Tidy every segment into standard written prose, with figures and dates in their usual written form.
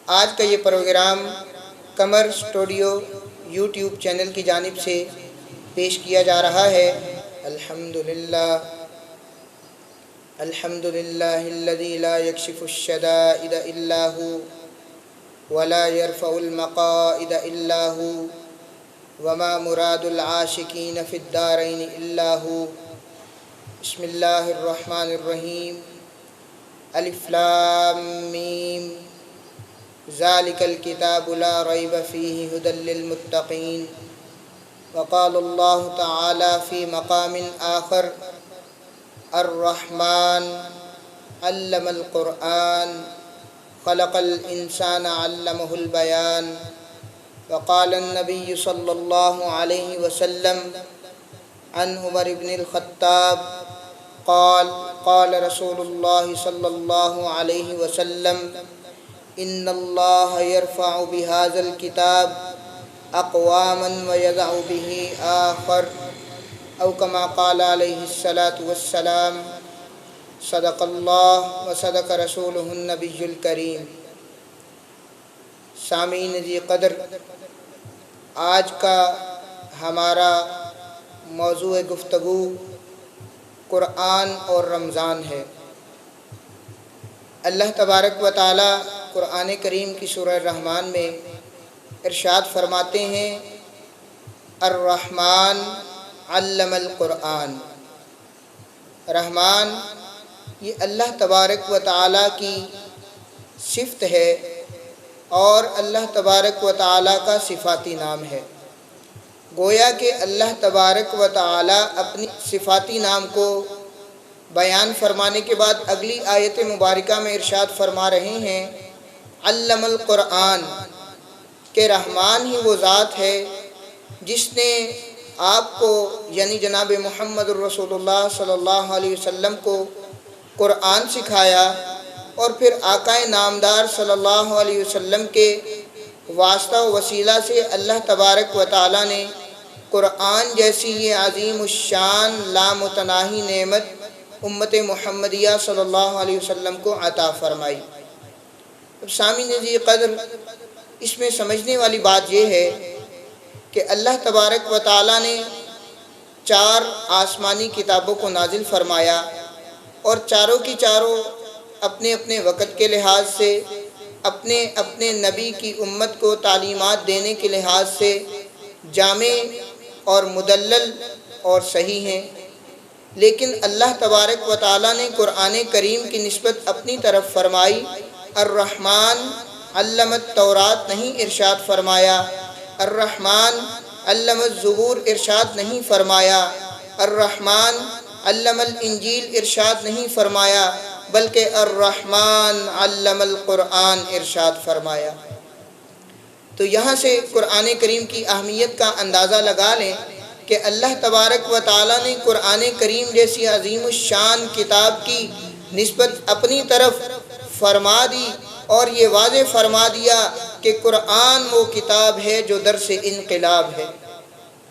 آج کا یہ program Qamar studio YouTube channel کی جانب سے پیش کیا جا رہا ہے۔ الحمدللہ الذی لا یکشف الشدائد الا ہو ولا يرفع المقائد الا ہو وما مراد العاشقین فی الدارین الا ہو۔ بسم اللہ الرحمن الرحیم۔ الف لام میم ذالک الکتاب لا ریب فیہ ھدی للمتقین۔ وقال اللہ تعالی فی مقام آخر الرحمن علم القرآن خلق الانسان علمہ البیان۔ وقال النبی صلی اللہ علیہ وسلم عن عمر بن الخطاب قال قال رسول اللہ صلی اللہ علیہ وسلم ان اللہ یرفع بہذا الکتاب اقواما ویضع به آخر او کما قال علیہ الصلاة والسلام۔ صدق اللہ وصدق رسولہ النبی الکریم۔ سامعین ذی قدر، آج کا ہمارا موضوع گفتگو قرآن اور رمضان ہے۔ اللہ تبارک و تعالی قرآن کریم کی سورہ الرحمن میں ارشاد فرماتے ہیں الرحمن علم القرآن۔ رحمان یہ اللہ تبارک و تعالی کی صفت ہے اور اللہ تبارک و تعالی کا صفاتی نام ہے۔ گویا کہ اللہ تبارک و تعالی اپنی صفاتی نام کو بیان فرمانے کے بعد اگلی آیت مبارکہ میں ارشاد فرما رہے ہیں علم القرآن، کہ رحمان ہی وہ ذات ہے جس نے آپ کو یعنی جناب محمد الرسول اللہ صلی اللہ علیہ وسلم کو قرآن سکھایا، اور پھر آقا نامدار صلی اللہ علیہ وسلم کے واسطہ و وسیلہ سے اللہ تبارک و تعالی نے قرآن جیسی یہ عظیم الشان لامتناہی نعمت امت محمدیہ صلی اللہ علیہ وسلم کو عطا فرمائی۔ اب سامعین ذی قدر، اس میں سمجھنے والی بات یہ ہے کہ اللہ تبارک و تعالی نے 4 آسمانی کتابوں کو نازل فرمایا، اور چاروں کی چاروں اپنے اپنے وقت کے لحاظ سے، اپنے اپنے نبی کی امت کو تعلیمات دینے کے لحاظ سے جامع اور مدلل اور صحیح ہیں، لیکن اللہ تبارک و تعالی نے قرآن کریم کی نسبت اپنی طرف فرمائی۔ الرحمن علم التورات نہیں ارشاد فرمایا، الرحمن علم الزبور ارشاد نہیں فرمایا، الرحمن علم الانجیل ارشاد نہیں فرمایا، بلکہ الرحمن علم القرآن ارشاد فرمایا۔ تو یہاں سے قرآن کریم کی اہمیت کا اندازہ لگا لیں کہ اللہ تبارک و تعالی نے قرآن کریم جیسی عظیم الشان کتاب کی نسبت اپنی طرف فرما دی، اور یہ واضح فرما دیا کہ قرآن وہ کتاب ہے جو درس انقلاب ہے۔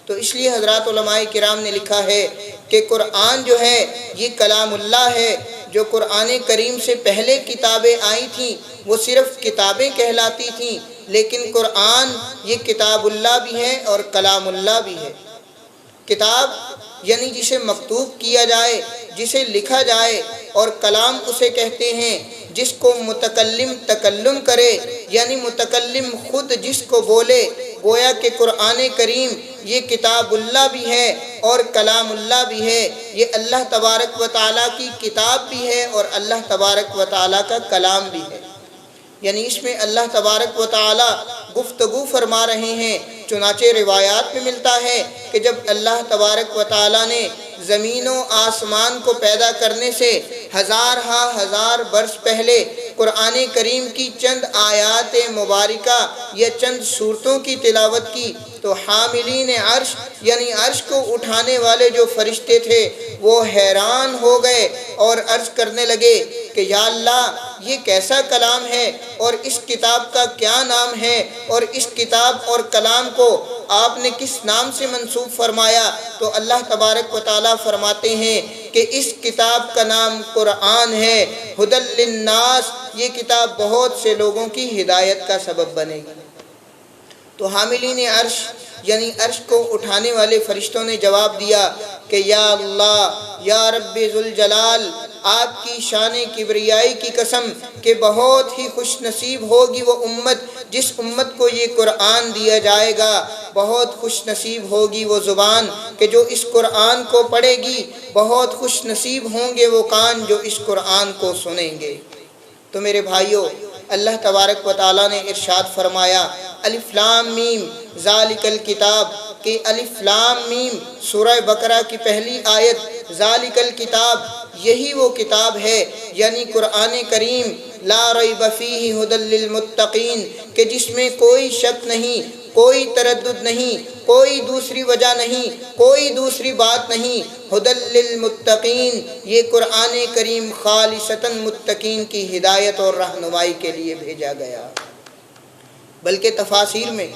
تو اس لیے حضرات علماء کرام نے لکھا ہے کہ قرآن جو ہے یہ کلام اللہ ہے۔ جو قرآن کریم سے پہلے کتابیں آئی تھیں وہ صرف کتابیں کہلاتی تھیں، لیکن قرآن یہ کتاب اللہ بھی ہے اور کلام اللہ بھی ہے۔ کتاب یعنی جسے مکتوب کیا جائے، جسے لکھا جائے، اور کلام اسے کہتے ہیں جس کو متکلم تکلم کرے، یعنی متکلم خود جس کو بولے۔ گویا کہ قرآن کریم یہ کتاب اللہ بھی ہے اور کلام اللہ بھی ہے، یہ اللہ تبارک و تعالیٰ کی کتاب بھی ہے اور اللہ تبارک و تعالیٰ کا کلام بھی ہے۔ یعنی اس میں اللہ تبارک و تعالیٰ گفتگو فرما رہے ہیں۔ چنانچہ روایات میں ملتا ہے کہ جب اللہ تبارک و تعالیٰ نے زمین و آسمان کو پیدا کرنے سے ہزار برس پہلے قرآن کریم کی چند آیات مبارکہ یا چند صورتوں کی تلاوت کی، تو حاملین عرش یعنی عرش کو اٹھانے والے جو فرشتے تھے وہ حیران ہو گئے اور عرض کرنے لگے کہ یا اللہ یہ کیسا کلام ہے، اور اس کتاب کا کیا نام ہے، اور اس کتاب اور کلام کو آپ نے کس نام سے منسوب فرمایا؟ تو اللہ تبارک و تعالیٰ فرماتے ہیں کہ اس کتاب کا نام قرآن ہے، ہدی للناس، یہ کتاب بہت سے لوگوں کی ہدایت کا سبب بنے گی۔ تو حاملین عرش یعنی عرش کو اٹھانے والے فرشتوں نے جواب دیا کہ یا اللہ، یا رب ذوالجلال، آپ کی شان کبریائی کی قسم کہ بہت ہی خوش نصیب ہوگی وہ امت جس امت کو یہ قرآن دیا جائے گا، بہت خوش نصیب ہوگی وہ زبان کہ جو اس قرآن کو پڑھے گی، بہت خوش نصیب ہوں گے وہ کان جو اس قرآن کو سنیں گے۔ تو میرے بھائیوں، اللہ تبارک و تعالیٰ نے ارشاد فرمایا الف لام میم ذالک الکتاب، کہ الف لام میم سورہ بقرہ کی پہلی آیت ذالک الکتاب، یہی وہ کتاب ہے یعنی قرآن کریم، لا ریب فیہ ھدی للمتقین، کہ جس میں کوئی شک نہیں، کوئی تردد نہیں، کوئی دوسری وجہ نہیں، کوئی دوسری بات نہیں، ھدی للمتقین، یہ قرآن کریم خالصتاً متقین کی ہدایت اور رہنمائی کے لیے بھیجا گیا۔ بلکہ تفاسیر میں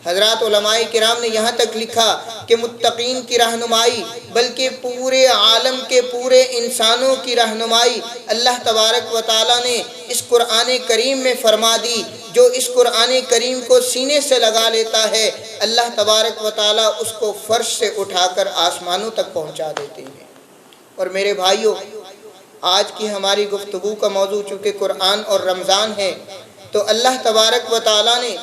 حضرات علماء کرام نے یہاں تک لکھا کہ متقین کی رہنمائی بلکہ پورے عالم کے پورے انسانوں کی رہنمائی اللہ تبارک و تعالیٰ نے اس قرآن کریم میں فرما دی۔ جو اس قرآن کریم کو سینے سے لگا لیتا ہے، اللہ تبارک و تعالیٰ اس کو فرش سے اٹھا کر آسمانوں تک پہنچا دیتے ہیں۔ اور میرے بھائیوں، آج کی ہماری گفتگو کا موضوع چونکہ قرآن اور رمضان ہے، تو اللہ تبارک و تعالیٰ نے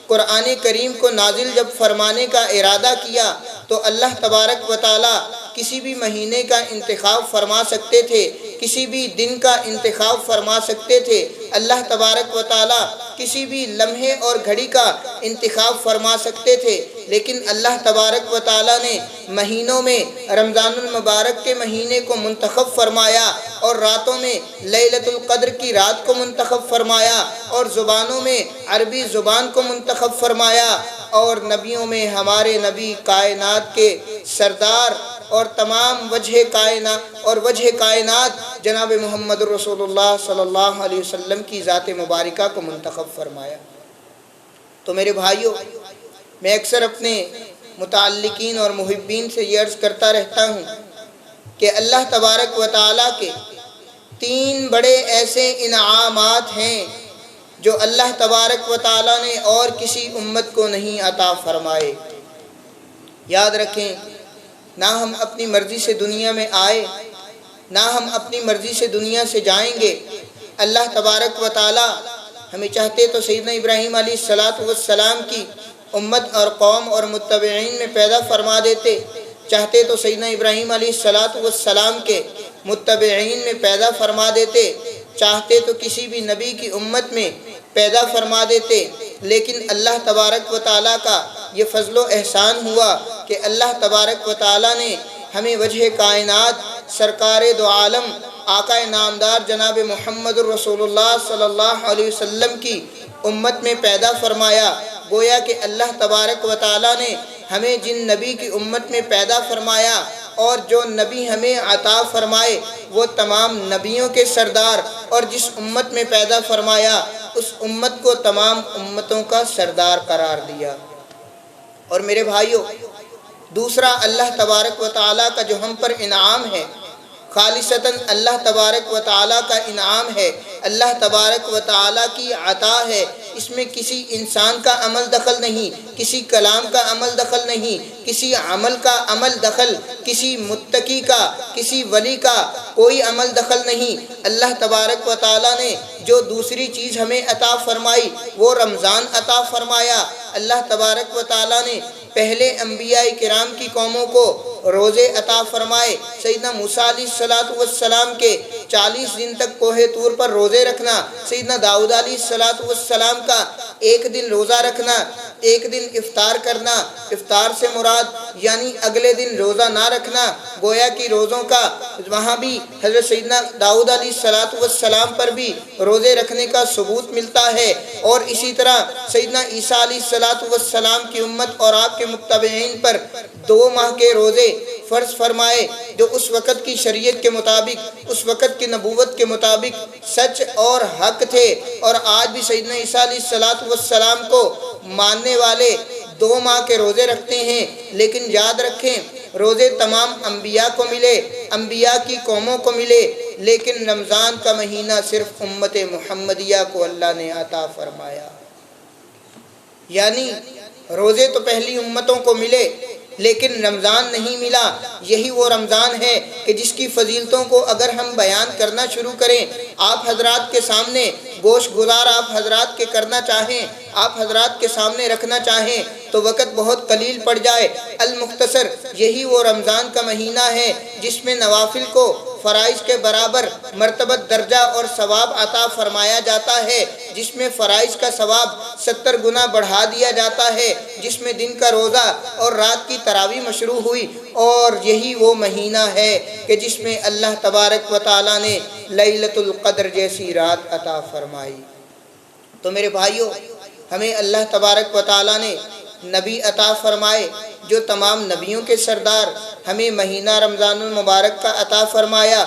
قرآن کریم کو نازل جب فرمانے کا ارادہ کیا تو اللہ تبارک و تعالیٰ کسی بھی مہینے کا انتخاب فرما سکتے تھے، کسی بھی دن کا انتخاب فرما سکتے تھے، اللہ تبارک و تعالیٰ کسی بھی لمحے اور گھڑی کا انتخاب فرما سکتے تھے، لیکن اللہ تبارک و تعالیٰ نے مہینوں میں رمضان المبارک کے مہینے کو منتخب فرمایا، اور راتوں میں لیلۃ القدر کی رات کو منتخب فرمایا، اور زبانوں میں عربی زبان کو منتخب فرمایا، اور نبیوں میں ہمارے نبی کائنات کے سردار اور تمام وجہ کائنات جناب محمد رسول اللہ صلی اللہ علیہ وسلم کی ذات مبارکہ کو منتخب فرمایا۔ تو میرے بھائیوں، میں اکثر اپنے متعلقین اور محبین سے یہ عرض کرتا رہتا ہوں کہ اللہ تبارک و تعالیٰ کے 3 بڑے ایسے انعامات ہیں جو اللہ تبارک و تعالیٰ نے اور کسی امت کو نہیں عطا فرمائے۔ یاد رکھیں، نہ ہم اپنی مرضی سے دنیا میں آئے، نہ ہم اپنی مرضی سے دنیا سے جائیں گے۔ اللہ تبارک و تعالیٰ ہمیں چاہتے تو سیدنا ابراہیم علیہ السلام کی امت اور قوم اور متبعین میں پیدا فرما دیتے، چاہتے تو سیدنا ابراہیم علیہ السلام کے متبعین میں پیدا فرما دیتے، چاہتے تو کسی بھی نبی کی امت میں پیدا فرما دیتے، لیکن اللہ تبارک و تعالیٰ کا یہ فضل و احسان ہوا کہ اللہ تبارک و تعالیٰ نے ہمیں وجہ کائنات سرکار دو عالم آقا نامدار جناب محمد رسول اللہ صلی اللہ علیہ وسلم کی امت میں پیدا فرمایا۔ گویا کہ اللہ تبارک و تعالیٰ نے ہمیں جن نبی کی امت میں پیدا فرمایا اور جو نبی ہمیں عطا فرمائے وہ تمام نبیوں کے سردار، اور جس امت میں پیدا فرمایا اس امت کو تمام امتوں کا سردار قرار دیا۔ اور میرے بھائیوں، دوسرا اللہ تبارک و تعالیٰ کا جو ہم پر انعام ہے، خالصتاً اللہ تبارک و تعالیٰ کا انعام ہے، اللہ تبارک و تعالیٰ کی عطا ہے، اس میں کسی انسان کا عمل دخل نہیں، کسی کلام کا عمل دخل نہیں، کسی عمل کا عمل دخل، کسی متقی کا، کسی ولی کا کوئی عمل دخل نہیں۔ اللہ تبارک و تعالیٰ نے جو دوسری چیز ہمیں عطا فرمائی وہ رمضان عطا فرمایا۔ اللہ تبارک و تعالیٰ نے پہلے انبیاء کرام کی قوموں کو روزے عطا فرمائے، سیدنا موسیٰ علیہ السلام کے 40 دن تک کوہ طور پر روزے رکھنا، سیدنا داؤد علیہ السلام کا 1 دن روزہ رکھنا، 1 دن افطار کرنا، افطار سے مراد یعنی اگلے دن روزہ نہ رکھنا، گویا کہ روزوں کا وہاں بھی حضرت سیدنا داؤد علیہ السلام پر بھی روزے رکھنے کا ثبوت ملتا ہے۔ اور اسی طرح سیدنا عیسیٰ علیہ السلام کی امت اور آپ کے متبعین پر 2 ماہ کے روزے فرض فرمائے، جو اس وقت کی شریعت کے مطابق، اس وقت کی نبوت کے مطابق سچ اور حق تھے۔ اور آج بھی سیدنا عیسیٰ علیہ السلام کو ماننے والے 2 ماہ کے روزے رکھتے ہیں، لیکن یاد رکھیں روزے تمام انبیاء کو ملے، انبیاء کی قوموں کو ملے، لیکن رمضان کا مہینہ صرف امت محمدیہ کو اللہ نے عطا فرمایا۔ یعنی روزے تو پہلی امتوں کو ملے لیکن رمضان نہیں ملا۔ یہی وہ رمضان ہے کہ جس کی فضیلتوں کو اگر ہم بیان کرنا شروع کریں، آپ حضرات کے سامنے گوشت گزار آپ حضرات کے کرنا چاہیں، آپ حضرات کے سامنے رکھنا چاہیں تو وقت بہت قلیل پڑ جائے۔ المختصر یہی وہ رمضان کا مہینہ ہے جس میں نوافل کو فرائض کے برابر مرتبت درجہ اور ثواب عطا فرمایا جاتا ہے، جس میں فرائض کا ثواب 70 گنا بڑھا دیا جاتا ہے، جس میں دن کا روزہ اور رات کی تراویح مشروع ہوئی، اور یہی وہ مہینہ ہے کہ جس میں اللہ تبارک و تعالیٰ نے لیلۃ القدر جیسی رات عطا فرمائی۔ تو میرے بھائیوں، ہمیں اللہ تبارک و تعالیٰ نے نبی عطا فرمائے جو تمام نبیوں کے سردار، ہمیں مہینہ رمضان المبارک کا عطا فرمایا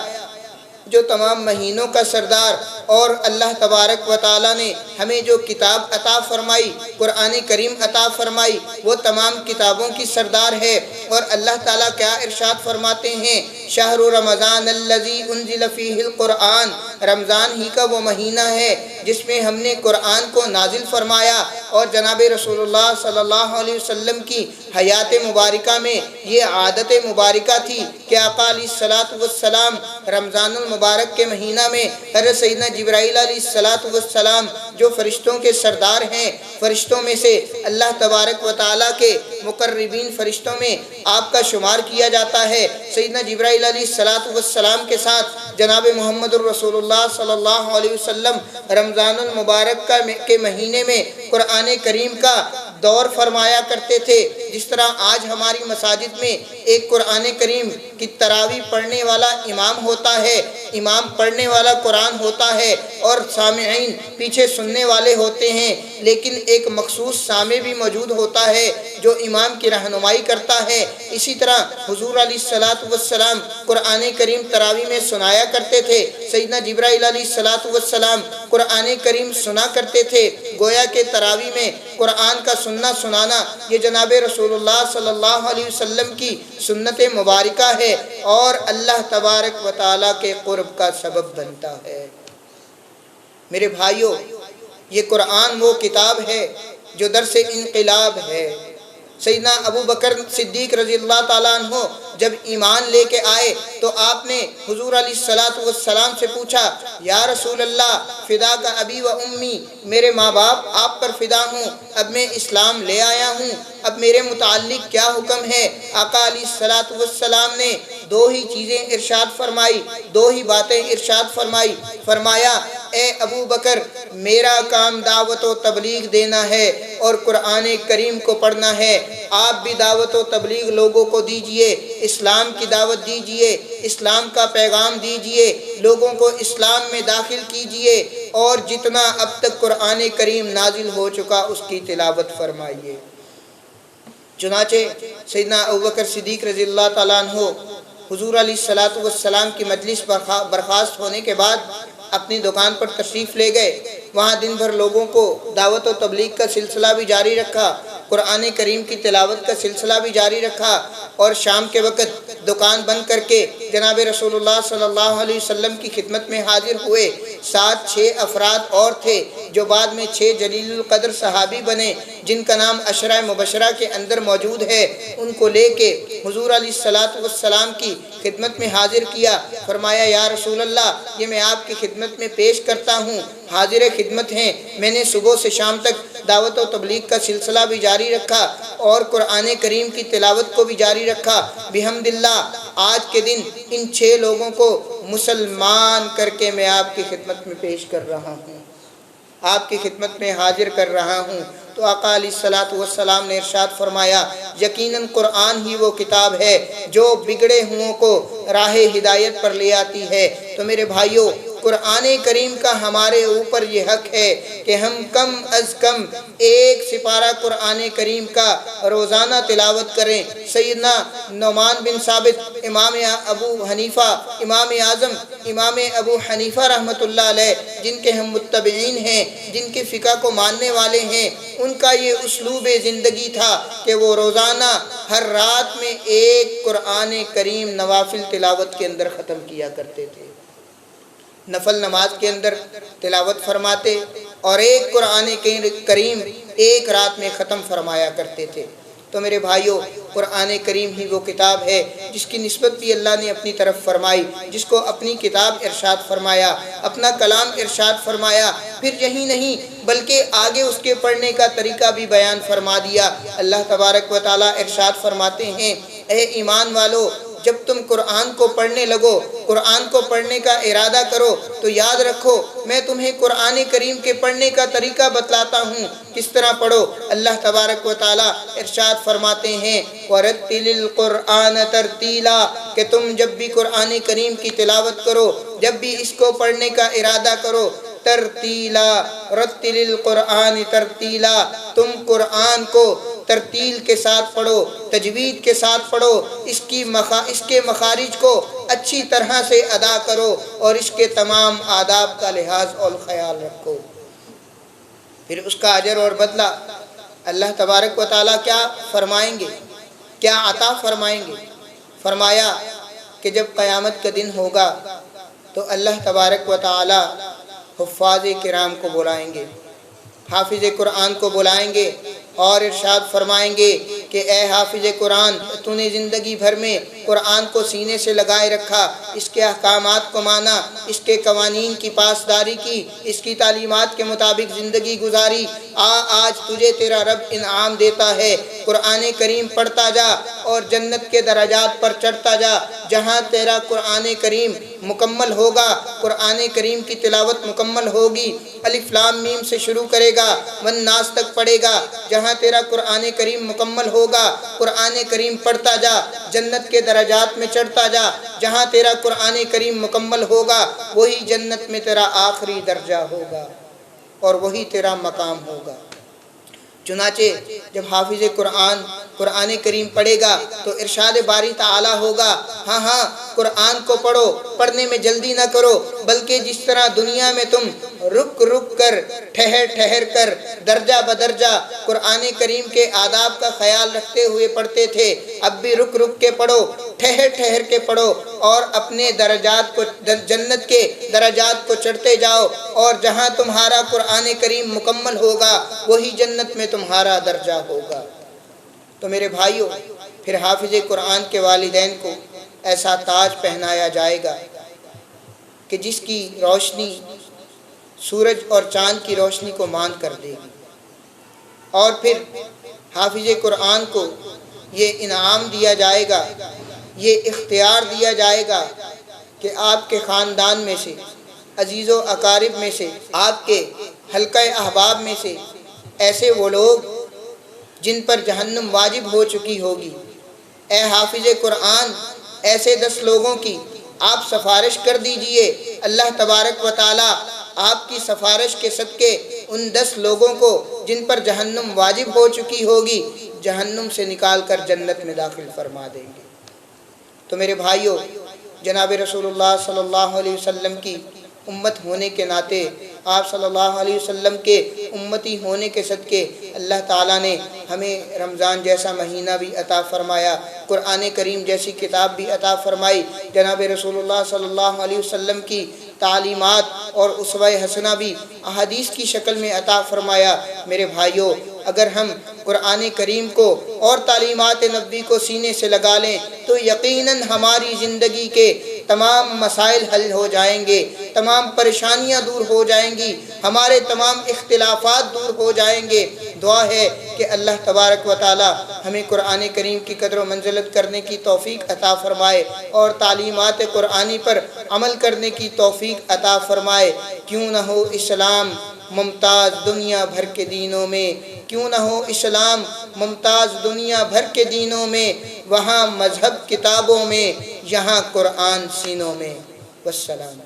جو تمام مہینوں کا سردار، اور اللہ تبارک و تعالیٰ نے ہمیں جو کتاب عطا فرمائی، قرآن کریم عطا فرمائی، وہ تمام کتابوں کی سردار ہے۔ اور اللہ تعالیٰ کیا ارشاد فرماتے ہیں؟ شہر رمضان الذی انزل فیہ القرآن، رمضان ہی کا وہ مہینہ ہے جس میں ہم نے قرآن کو نازل فرمایا، اور جناب رسول اللہ صلی اللہ علیہ وسلم کی حیات مبارکہ میں یہ عادت مبارکہ تھی کہ آقا علیہ الصلاۃ والسلام رمضان المبارک کے مہینہ میں حضرت سیدنا جبرائیل علیہ الصلاۃ والسلام جو فرشتوں کے سردار ہیں، فرشتوں میں سے اللہ تبارک و تعالیٰ کے مقربین فرشتوں میں آپ کا شمار کیا جاتا ہے، سیدنا جبرائیل علیہ الصلاۃ والسلام کے ساتھ جناب محمد الرسول اللہ صلی اللہ علیہ وسلم رمضان المبارک کے مہینے میں قرآن کریم کا دور فرمایا کرتے تھے۔ جس طرح آج ہماری مساجد میں ایک قرآن کریم کی تراویح پڑھنے والا امام ہوتا ہے، امام پڑھنے والا قرآن ہوتا ہے اور سامعین پیچھے سننے والے ہوتے ہیں، لیکن ایک مخصوص سامع بھی موجود ہوتا ہے جو امام کی رہنمائی کرتا ہے۔ اسی طرح حضور علیہ الصلاۃ والسلام قرآن کریم تراویح میں سنایا کرتے تھے، سیدنا جبرائیل علیہ الصلاۃ والسلام قرآن کریم سنا کرتے تھے۔ گویا کہ تراویح میں قرآن کا سننا سنانا یہ جناب رسول اللہ صلی اللہ علیہ وسلم کی سنت مبارکہ ہے اور اللہ تبارک و تعالیٰ کے قرب کا سبب بنتا ہے۔ میرے بھائیوں، یہ قرآن وہ کتاب ہے جو درس انقلاب ہے۔ سیدنا ابو بکر صدیق رضی اللہ تعالیٰ عنہ جب ایمان لے کے آئے تو آپ نے حضور علیہ الصلاۃ والسلام سے پوچھا، یا رسول اللہ فدا کا ابی و امی، میرے ماں باپ آپ پر فدا ہوں، اب میں اسلام لے آیا ہوں، اب میرے متعلق کیا حکم ہے؟ آقا علیہ الصلاۃ والسلام نے دو ہی چیزیں ارشاد فرمائی، دو ہی باتیں ارشاد فرمائی۔ فرمایا، اے ابو بکر، میرا کام دعوت و تبلیغ دینا ہے اور قرآن کریم کو پڑھنا ہے، آپ بھی دعوت و تبلیغ لوگوں کو دیجئے، اسلام کی دعوت دیجئے، اسلام کا پیغام دیجئے، لوگوں کو اسلام میں داخل کیجئے، اور جتنا اب تک قرآن کریم نازل ہو چکا اس کی تلاوت فرمائیے۔ چنانچہ سیدنا ابوبکر صدیق رضی اللہ تعالیٰ عنہ حضور علیہ الصلاۃ والسلام کی مجلس برخاست ہونے کے بعد اپنی دکان پر تشریف لے گئے، وہاں دن بھر لوگوں کو دعوت و تبلیغ کا سلسلہ بھی جاری رکھا، قرآن کریم کی تلاوت کا سلسلہ بھی جاری رکھا، اور شام کے وقت دکان بند کر کے جناب رسول اللہ صلی اللہ علیہ وسلم کی خدمت میں حاضر ہوئے۔ 6 افراد اور تھے جو بعد میں 6 جلیل القدر صحابی بنے، جن کا نام عشرہ مبشرہ کے اندر موجود ہے۔ ان کو لے کے حضور علیہ الصلاۃ والسلام کی خدمت میں حاضر کیا۔ فرمایا، یا رسول اللہ، یہ میں آپ کی خدمت میں پیش کرتا ہوں، حاضر خدمت ہیں۔ میں نے صبح سے شام تک دعوت و تبلیغ کا سلسلہ بھی جاری رکھا اور قرآن کریم کی تلاوت کو بھی جاری رکھا۔ بحمداللہ آج کے دن ان 6 لوگوں کو مسلمان کر کے میں آپ کی خدمت میں پیش کر رہا ہوں، آپ کی خدمت میں حاضر کر رہا ہوں۔ تو آقا علیہ الصلاۃ والسلام نے ارشاد فرمایا، یقیناً قرآن ہی وہ کتاب ہے جو بگڑے ہوں کو راہ ہدایت پر لے آتی ہے۔ تو میرے بھائیوں، قرآن کریم کا ہمارے اوپر یہ حق ہے کہ ہم کم از کم ایک سپارہ قرآن کریم کا روزانہ تلاوت کریں۔ سیدنا نعمان بن ثابت، امام ابو حنیفہ، امام اعظم امام ابو حنیفہ رحمۃ اللہ علیہ، جن کے ہم متبعین ہیں، جن کے فقہ کو ماننے والے ہیں، ان کا یہ اسلوب زندگی تھا کہ وہ روزانہ ہر رات میں ایک قرآن کریم نوافل تلاوت کے اندر ختم کیا کرتے تھے۔ نفل نماز کے اندر تلاوت فرماتے اور ایک قرآن کریم ایک رات میں ختم فرمایا کرتے تھے۔ تو میرے بھائیوں، قرآن کریم ہی وہ کتاب ہے جس کی نسبت بھی اللہ نے اپنی طرف فرمائی، جس کو اپنی کتاب ارشاد فرمایا، اپنا کلام ارشاد فرمایا۔ پھر یہی نہیں بلکہ آگے اس کے پڑھنے کا طریقہ بھی بیان فرما دیا۔ اللہ تبارک و تعالیٰ ارشاد فرماتے ہیں، اے ایمان والو، جب تم قرآن کو پڑھنے لگو، قرآن کو پڑھنے کا ارادہ کرو تو یاد رکھو میں تمہیں قرآن کریم کے پڑھنے کا طریقہ بتلاتا ہوں، کس طرح پڑھو۔ اللہ تبارک و تعالیٰ ارشاد فرماتے ہیں وَرَتِّلِ الْقُرْآنَ تَرْتِيلًا، کہ تم جب بھی قرآن کریم کی تلاوت کرو، جب بھی اس کو پڑھنے کا ارادہ کرو، ترتیلا، رتل القرآن ترتیلا، تم قرآن کو ترتیل کے ساتھ پڑھو، تجوید کے ساتھ پڑھو، اس کے مخارج کو اچھی طرح سے ادا کرو اور اس کے تمام آداب کا لحاظ اور خیال رکھو۔ پھر اس کا اجر اور بدلہ اللہ تبارک و تعالیٰ کیا فرمائیں گے، کیا عطا فرمائیں گے؟ فرمایا کہ جب قیامت کا دن ہوگا تو اللہ تبارک و تعالیٰ حفاظ کرام کو بلائیں گے، حافظ قرآن کو بلائیں گے اور ارشاد فرمائیں گے کہ اے حافظ قرآن، تو نے زندگی بھر میں قرآن کو سینے سے لگائے رکھا، اس کے احکامات کو مانا، اس کے قوانین کی پاسداری کی، اس کی تعلیمات کے مطابق زندگی گزاری، آج تجھے تیرا رب انعام دیتا ہے، قرآن کریم پڑھتا جا اور جنت کے درجات پر چڑھتا جا۔ جہاں تیرا قرآن کریم مکمل ہوگا، قرآن کریم کی تلاوت مکمل ہوگی، الف لام میم سے شروع کرے گا، والناس تک پڑھے گا، جہاں تیرا قرآن کریم مکمل ہوگا، قرآن کریم پڑھتا جا، جنت کے درجات میں چڑھتا جا۔ جہاں تیرا قرآن کریم مکمل ہوگا وہی جنت میں تیرا آخری درجہ ہوگا اور وہی تیرا مقام ہوگا۔ چنانچہ جب حافظ قرآن کریم پڑھے گا تو ارشاد باری تعالی ہوگا، ہاں قرآن کو پڑھو، پڑھنے میں جلدی نہ کرو، بلکہ جس طرح دنیا میں تم رک کر ٹھہر کر درجہ بدرجہ قرآن کریم کے آداب کا خیال رکھتے ہوئے پڑھتے تھے، اب بھی رک کے پڑھو، ٹھہر کے پڑھو اور اپنے درجات کو، جنت کے درجات کو چڑھتے جاؤ، اور جہاں تمہارا قرآن کریم مکمل ہوگا وہی جنت میں تمہارا درجہ ہوگا۔ تو میرے بھائیوں، پھر حافظ قرآن کے والدین کو ایسا تاج پہنایا جائے گا کہ جس کی روشنی سورج اور چاند کی روشنی کو مان کر دے گی، اور پھر حافظ قرآن کو یہ انعام دیا جائے گا، یہ اختیار دیا جائے گا کہ آپ کے خاندان میں سے، عزیز و اقارب میں سے، آپ کے حلقہ احباب میں سے ایسے وہ لوگ جن پر جہنم واجب ہو چکی ہوگی، اے حافظ قرآن، ایسے 10 لوگوں کی آپ سفارش کر دیجئے، اللہ تبارک و تعالی آپ کی سفارش کے صدقے ان 10 لوگوں کو جن پر جہنم واجب ہو چکی ہوگی جہنم سے نکال کر جنت میں داخل فرما دیں گے۔ تو میرے بھائیوں، جناب رسول اللہ صلی اللہ علیہ وسلم کی امت ہونے کے ناطے، آپ صلی اللہ علیہ وسلم کے امتی ہونے کے صدقے اللہ تعالیٰ نے ہمیں رمضان جیسا مہینہ بھی عطا فرمایا، قرآن کریم جیسی کتاب بھی عطا فرمائی، جناب رسول اللہ صلی اللہ علیہ وسلم کی تعلیمات اور اسوہ حسنہ بھی احادیث کی شکل میں عطا فرمایا۔ میرے بھائیوں، اگر ہم قرآن کریم کو اور تعلیمات نبوی کو سینے سے لگا لیں تو یقیناً ہماری زندگی کے تمام مسائل حل ہو جائیں گے، تمام پریشانیاں دور ہو جائیں گی، ہمارے تمام اختلافات دور ہو جائیں گے۔ دعا ہے کہ اللہ تبارک و تعالی ہمیں قرآن کریم کی قدر و منزلت کرنے کی توفیق عطا فرمائے اور تعلیمات قرآنی پر عمل کرنے کی توفیق عطا فرمائے۔ کیوں نہ ہو اسلام ممتاز دنیا بھر کے دینوں میں، کیوں نہ ہو اسلام ممتاز دنیا بھر کے دینوں میں، وہاں مذہب کتابوں میں، یہاں قرآن سینوں میں۔ والسلام۔